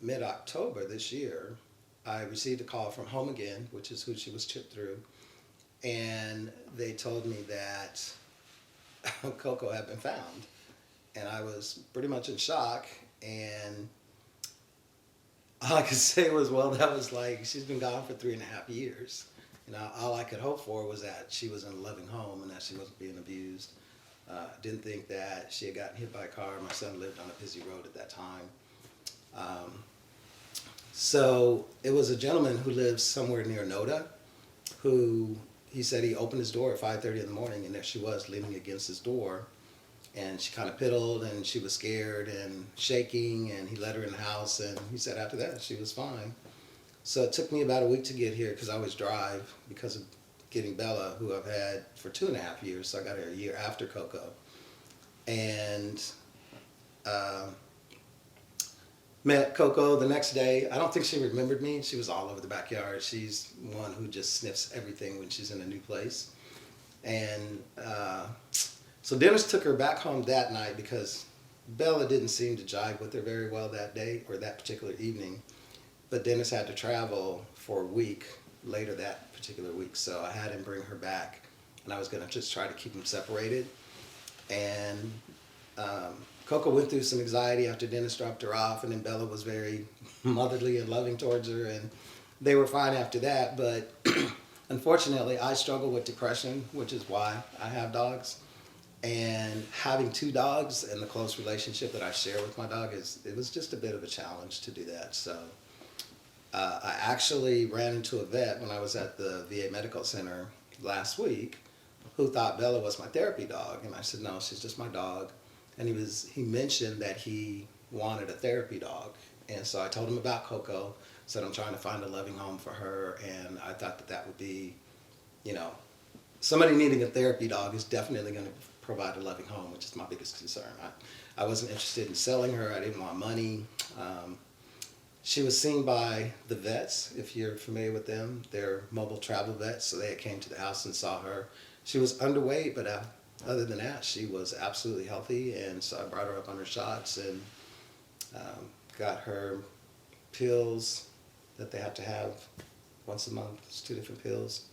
mid-October this year, I received a call from Home Again, which is who she was chipped through, and they told me that Coco had been found. And I was pretty much in shock, and all I could say was, well, that was like, she's been gone for 3.5 years. All I could hope for was that she was in a loving home and that she wasn't being abused. Didn't think that she had gotten hit by a car. My son lived on a busy road at that time. So it was a gentleman who lives somewhere near Noda, who he said he opened his door at 5:30 in the morning, and there she was leaning against his door. And she kind of piddled, and she was scared and shaking, and he let her in the house, and he said after that she was fine. So it took me about a week to get here because I always drive because of getting Bella, who I've had for 2.5 years. So I got her a year after Coco. And met Coco the next day. I don't think she remembered me. She was all over the backyard. She's one who just sniffs everything when she's in a new place. And so Dennis took her back home that night because Bella didn't seem to jive with her very well that day or that particular evening. But Dennis had to travel for a week later that particular week. So I had him bring her back, and I was going to just try to keep them separated. And Coco went through some anxiety after Dennis dropped her off, and then Bella was very motherly and loving towards her, and they were fine after that. But unfortunately, I struggle with depression, which is why I have dogs. And having 2 dogs and the close relationship that I share with my dog, it was just a bit of a challenge to do that. So I actually ran into a vet when I was at the VA Medical Center last week who thought Bella was my therapy dog. And I said, no, she's just my dog. And he mentioned that he wanted a therapy dog. And so I told him about Coco, said I'm trying to find a loving home for her, and I thought that would be, somebody needing a therapy dog is definitely going to provide a loving home, which is my biggest concern. I wasn't interested in selling her. I didn't want money. She was seen by the vets, if you're familiar with them. They're mobile travel vets, so they came to the house and saw her. She was underweight, but other than that, she was absolutely healthy, and so I brought her up on her shots and got her pills that they have to have once a month. It's 2 different pills.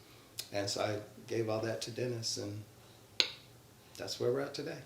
And so I gave all that to Dennis, and that's where we're at today.